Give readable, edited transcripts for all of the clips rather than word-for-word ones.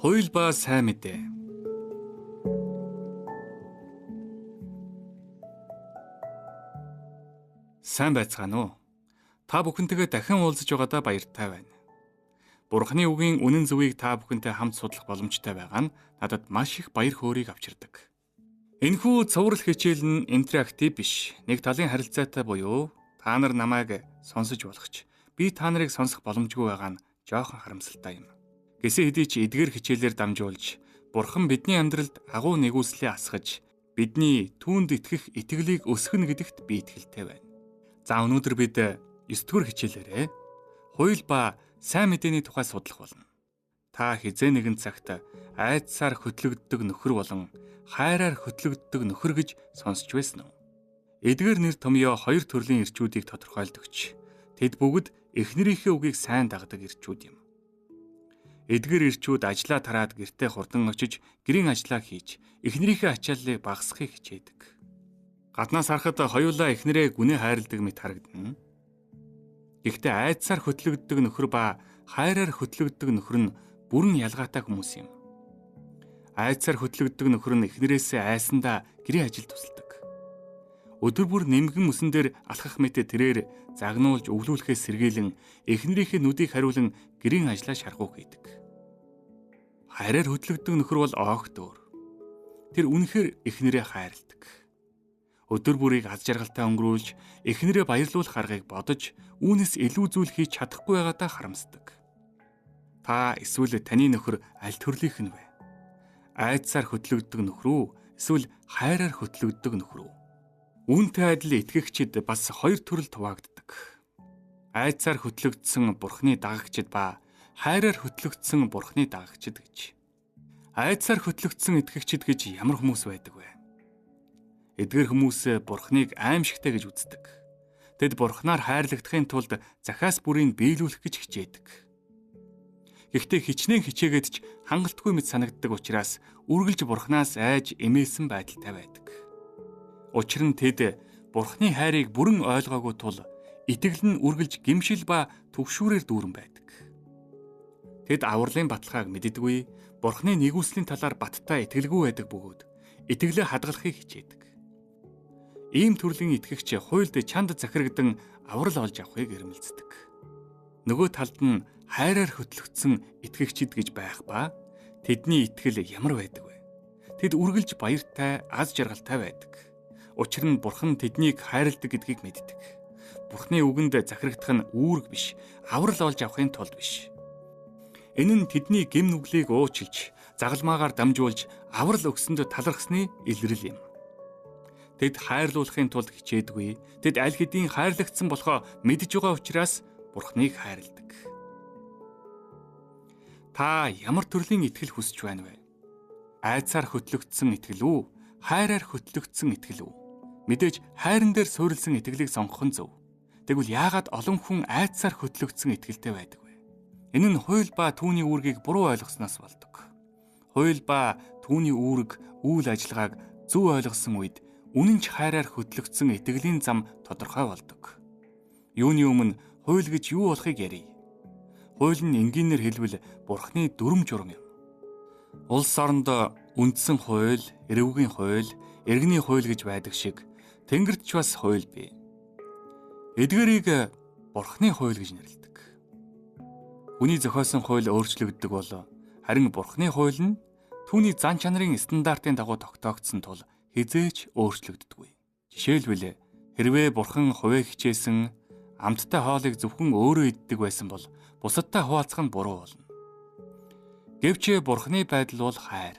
Хууль ба сайн мэдээ. Сайн байцгаана уу? Та бүхэнтэйгээ дахин уулзаж байгаадаа баяртай байна. Бурхны үгийн үнэн зөвийг та бүхэнтэй хамт судлах боломжтой байгаа нь надад маш их баяр хөөргийг авчирдаг. Энэхүү цуврал хичээл нь интерактив биш. Нэг талын харилцаатай буюу та нар намайг сонсож болгоч. Би та нарыг сонсох боломжгүй байгаа нь жоохон харамсалтай юм. Гэсэн хэдий ч эдгээр хичээлээр дамжуулж Бурхан бидний амьдралд агуу нэгүслээ асгаж бидний түүнд итгэх итгэлийг өсгөнө гэдэгт би итгэлтэй байна. За өнөөдөр бид 9-р хичээлээрээ хууль ба сайн мэдээний тухай судлах болно. Та хизээ нэгэн цагт айдсаар хөтлөгддөг нөхөр болон хайраар хөтлөгддөг нөхөр гэж сонсч байсан уу? Эдгээр нэр томьёо хоёр төрлийн ирчүүдийг тодорхойлдогч. Тэд бүгд эхнэрийнхээ үгийг сайн дагдаг ирчүүд юм. Эдгээр ирчүүд ажлаа тараад гэртээ хурдан очиж гэрийн ажлаа хийж эхнэрийнхээ ачааллыг багасгахыг хичээдэг. Гаднаас харахад хоёулаа эхнэрээ гүнээ хайрладаг мэт харагдана. Гэхдээ айдсаар хөтлөгддөг нөхөр ба хайраар хөтлөгддөг нөхөр нь бүрэн ялгаатай хүмүүс юм. Айдсаар хөтлөгддөг нөхөр нь эхнэрээсээ айсандаа гэрийн ажилд тусалдаг. Өдөр бүр нэмгэн мөсөн дээр алхах мэт тэрээр загнуулж өвлүүлэхээс сэргийлэн эхнэрийнхээ нүдийг хариулан гэрийн ажлаа шаргуух хийдэг. Хайраар хөтлөгддөг нөхөр бол огт өөр. Тэр үнэхээр эхнэрээ хайрладаг. Өдөр бүрийг аз жаргалтай өнгөрүүлж эхнэрээ баярлуулах аргыг бодож үүнээс илүү зүйл хийж чадахгүй байгаадаа харамсдаг. Та эсвэл таны нөхөр аль төрлийнх нь вэ? Айдсаар хөтлөгддөг нөхөр үү? Эсвэл хайраар хөтлөгддөг нөхөр үү? Үүнтэй адил итгэгчид бас хоёр төрөл хуваагддаг. Айдсаар хөтлөгдсөн Бурхны дагагчид ба хайраар хөтлөгдсөн Бурхны дагагчид гэж. Айдсаар хөтлөгдсөн итгэгчид гэж ямар хүмүүс байдаг вэ? Эдгээр хүмүүс Бурхныг аимшигтай гэж үздэг. Тэд Бурхнаар хайрлагдахын тулд захаас бүрийг биелүүлэх гэж хичээдэг. Гэхдээ хичнээн хичээгээд ч хангалтгүй мэт санагддаг учраас үргэлж Бурхнаас айж эмээсэн байдалтай байдаг. Учир нь тэд Бурхны хайрыг бүрэн ойлгоогүй тул итгэл нь үргэлж гимшил ба түгшүүрээр дүүрэн байдаг. Тэд авралын баталгааг мэддэггүй, Бурхны нэгүслийн талаар баттай итгэлгүй байдаг бөгөөд итгэлээ хадгалахыг хичээдэг. Ийм төрлийн итгэгч хуйлд чанд захирагдан аврал олж авахыг эрмэлздэг. Нөгөө талд нь хайраар хөтлөгдсөн итгэгчид гэж байх ба тэдний итгэл ямар байдаг вэ? Тэд үргэлж баяртай, аз жаргалтай байдаг. Учир нь Бурхан тэднийг хайрладаг гэдгийг мэддэг. Бурхны үгэнд захирагдах нь үүрэг биш, аврал олж авахын тулд биш. Энэ нь тэдний гэм нүглийг уучлж, загалмаагаар дамжуулж аврал өгсөнд талархсны илрэл юм. Тэд хайрлуулахын тулд хичээдгүй. Тэд аль хэдийн хайрлагдсан болохоо мэдж байгаа учраас Бурхныг хайрладаг. Та ямар төрлийн итгэл хүсэж байна вэ? Айдсаар хөтлөгдсөн итгэл үү? Хайраар хөтлөгдсөн итгэл үү? Мэдээж хайран дээр суурилсан итгэлийг сонгох нь зөв. Тэгвэл яагаад олон хүн айдсаар хөтлөгдсөн итгэлтэй байдаг вэ? Энэ нь хууль ба түүний үүргийг буруу ойлгосноос болдог. Хууль ба түүний үүрэг, үйл ажиллагааг зөв ойлгосон үед үнэн ч хайраар хөтлөгдсөн итгэлийн зам тодорхой болдог. Юуны өмнө хууль гэж юу болохыг ярив. Хууль нь энгийнээр хэлбэл Бурхны дүрм журам юм. Улс оронд үндсэн хууль, эрүүгийн хууль, иргэний хууль гэж байдаг шиг Тэнгэрт ч бас хууль бий. Эдгээрийг Бурхны хууль гэж нэрлэдэг. Хүний зохиосон хууль өөрчлөгддөг бол харин Бурхны хууль нь түүний зан чанарын стандартын дагуу тогтоогдсон тул хизээч өөрчлөгддөггүй. Жишээлбэл хэрвээ Бурхан хувиа хичээсэн амттай хоолыг зөвхөн өөрөө иддэг байсан бол бусадтай хуваалцах нь буруу болно. Гэвч Бурхны байдал бол хайр.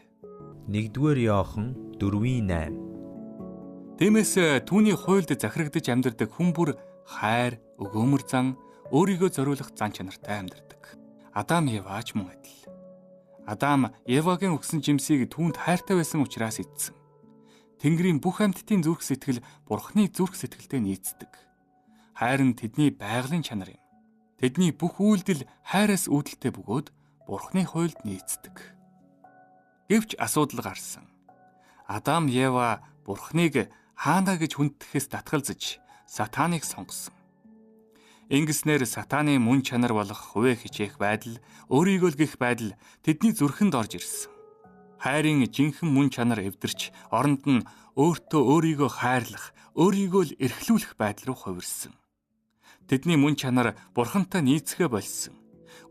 1-р Иохан 4:8. Тиймээс түүний хуйлд захирагдж амьдардаг хүн бүр хайр, өгөөмөр зан, өөрийгөө зориулах зан чанартай амьдардаг. Адам Евач мөн адил. Адам Евагийн өгсөн жимсийг түүнд хайртай байсан учраас идсэн. Тэнгэрийн бүх амьтдын зүрх сэтгэл Бурхны зүрх сэтгэлтэй нийцдэг. Хайр нь тэдний байгалийн чанар юм. Тэдний бүх үйлдэл хайраас үүдэлтэй бөгөөд Бурхны хуйлд нийцдэг. Гэвч асуудал гарсан. Адам Ева Бурхныг хаана гэж хүндэтгэхээс татгалзаж сатаныг сонгосон. Ингэснээр сатааны мөн чанар болох хувиа хичээх байдал, өөрийгөө л гэх байдал тэдний зүрхэнд орж ирсэн. Хайрын жинхэнэ мөн чанар эвдэрч, оронд нь өөртөө өөрийгөө хайрлах, өөрийгөө л эрхлүүлэх байдал руу хувирсан. Тэдний мөн чанар бурхантай нийцэхэ болсон.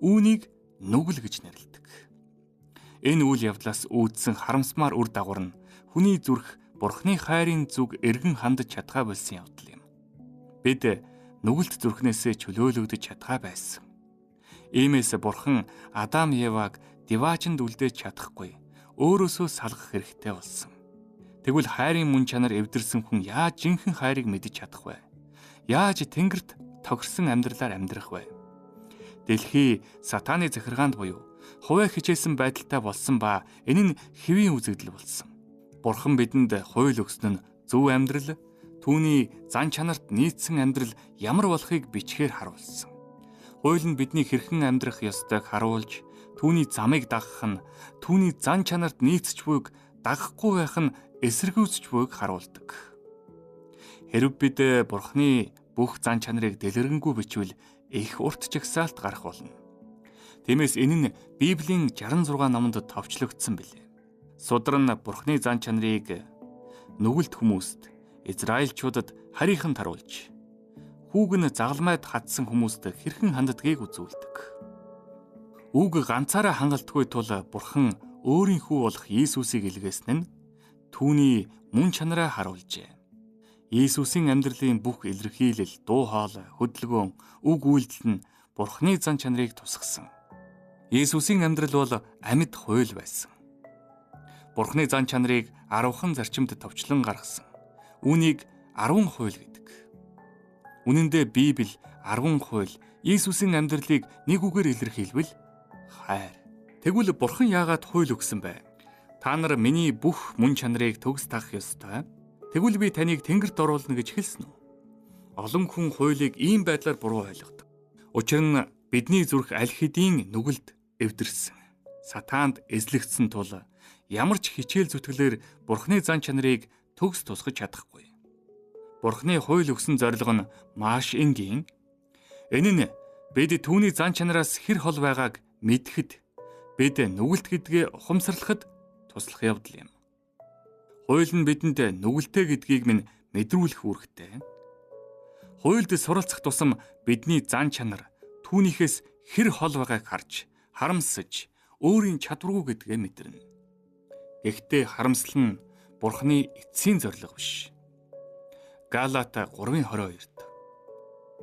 Үүнийг нүгэл гэж нэрлэдэг. Энэ үйл явдлаас үүдсэн харамсмаар үр дагавар нь хүний зүрх бурхны хайрын зүг эргэн хандаж чадхаа болсон явдал юм. Бид нүгэлт зүрхнээсээ чөлөөлөгдөж чадхаа байсан. Иймээс бурхан Адам Еваг диваачнд үлдээж чадахгүй, өөрөөсөө салгах хэрэгтэй болсон. Тэгвэл хайрын мөн чанар эвдэрсэн хүн яаж жинхэнэ хайрыг мэдэж чадах вэ? Яаж тэнгэрт тохирсон амьдралаар амьдрах вэ? Дэлхий сатааны захиргаанд буюу хувиа хичээсэн байдалтай болсон ба энэ нь хэвийн үзэгдэл болсон. Бурхан бидэнд хууль өгсөн нь зөв амьдрал, түүний зан чанарт нийцсэн амьдрал ямар болохыг бичгээр харуулсан. Хууль нь бидний хэрхэн амьдрах ёстойг харуулж, түүний замыг дагах нь түүний зан чанарт нийцэж буйг дагахгүй байх нь эсэргүүцэж буйг харуулдаг. Хэрв бид бурхны бүх зан чанарыг дэлгэрэнгүй бичвэл их урт жагсаалт гарах болно. Тиймээс энэ нь Библийн 66 номонд товчлогдсон билээ. Судар нь бурхны зан чанарыг нүгэлт хүмүүст, Израильчуудад харийнхан таруулж, хүүг нь загалмайд хатсан хүмүүст хэрхэн ханддгийг үзүүлдэг. Үг ганцаараа хангалтгүй тул бурхан өөрийн хүү болох Иесусыг илгээсэн нь түүний мөн чанараа харуулжээ. Иесусийн амьдралын бүх илэрхийлэл, дуу хоолой, хөдөлгөөн, үг үйлдэл нь бурхны зан чанарыг тусгасан. Иесусийн амьдрал бол амьд хууль байсан. Бурхны зан чанарыг 10хан зарчимд товчлон гаргасан. Үүнийг 10 хууль гэдэг. Үнэн дээр Библи 10 хууль Иесусийн амьдралыг нэг үгээр илэрхийлвэл хайр. Тэгвэл бурхан яагаад хууль өгсөн бэ? Та нар миний бүх мөн чанарыг төгс дагах ёстой. Тэгвэл би таныг тэнгэрт оруулна гэж хэлсэн үү? Олон хүн хуулийг ийм байдлаар буруу ойлгодог. Учир нь бидний зүрх аль хэдийн нүгэлд эвдэрсэн. Сатаанд эзлэгдсэн тул ямар ч хичээл зүтгэлээр бурхны зан чанарыг төгс тусгаж чадахгүй. Бурхны хууль өгсөн зорилго нь маш энгийн. Энэ нь бид түүний зан чанараас хэр хол байгааг мэдхэд, бид нүгэлт гэдгээ ухамсарлахад туслах явдал юм. Хууль нь бидэнд нүгэлтэй гэдгийг минь мэдрүүлэх үүрэгтэй. Хуульд суралцах тусам бидний зан чанар түүнийхээс хэр хол байгааг харж, харамсаж, өөрийн чадваргүй гэдгээ мэдэрнэ. Гэхдээ харамсал нь бурхны эцсийн зорилго биш. Галаата 3:22-д.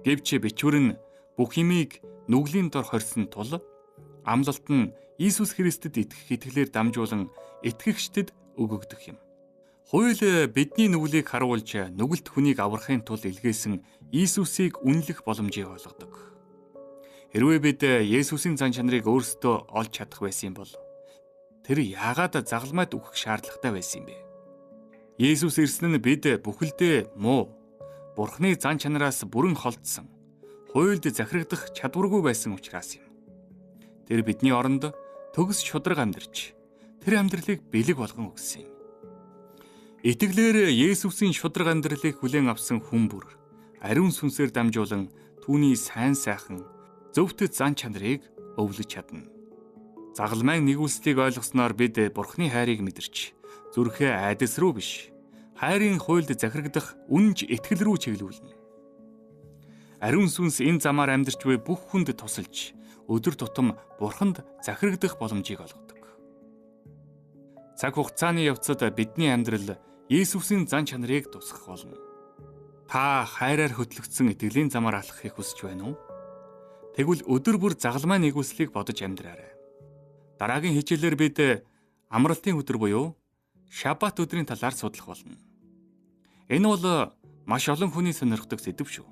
Гэвч бичвэр нь бүх юмыг нүглийн дор хорьсон тул амлалт нь Иесус Христэд итгэх итгэлээр дамжуулан итгэгчдэд өгөгдөх юм. Хууль бидний нүглийг харуулж нүгэлт хүнийг аврахын тулд илгээсэн Иесусыг үнэлэх боломжийг олгодог. Хэрвээ бид Есүсийн зан чанарыг өөрсдөө олж чадах байсан бол тэр яагаад загалмайд өгөх шаардлагатай байсан юм бэ? Есүс ирсэн нь бид бүхэлдээ муу, бурхны зан чанараас бүрэн холдсон, хуульд захирагдах чадваргүй байсан учраас юм. Тэр бидний оронд төгс шударга амьдарч, тэр амьдралыг бэлэг болгон өгсөн юм. Итгэлээр Есүсийн шударга амьдралыг хүлээн авсан хүн бүр ариун сүнсээр дамжуулан түүний сайн сайхан зөвхт зан чанарыг өвлөж чадна. Загалмайн нэгүслийг ойлгосноор бид бурхны хайрыг мэдэрч, зүрхээ айдас руу биш, хайрын хуульд захирагдах үнэнч итгэл рүү чиглүүлнэ. Ариун сүнс энэ замаар амьдарч буй бүх хүнд тусалж, өдөр тутам бурханд захирагдах боломжийг олгодог. Цаг хугацааны явцад бидний амьдрал Иесусийн зан чанарыг тусгах болно. Та хайраар хөтлөгдсөн итгэлийн замаар алхахыг хүсэж байна уу? Тэгвэл өдөр бүр загалмай нэгүслийг бодож амьдраарай. Дараагийн хичээлээр бид амралтын өдөр буюу Шаббат өдрийн талаар судлах болно. Энэ бол маш олон хүний сонирхдог сэдэв шүү.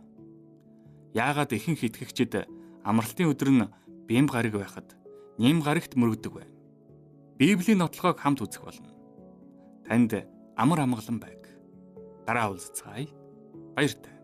Яагаад ихэнх итгэгчид амралтын өдөр нь бэм гараг байхад нэм гарагт мөрөгдөг вэ? Библийн нотлогоог хамт үзэх болно. Танд амар амгалан байг. Дараа уулзцаая. Баяртай.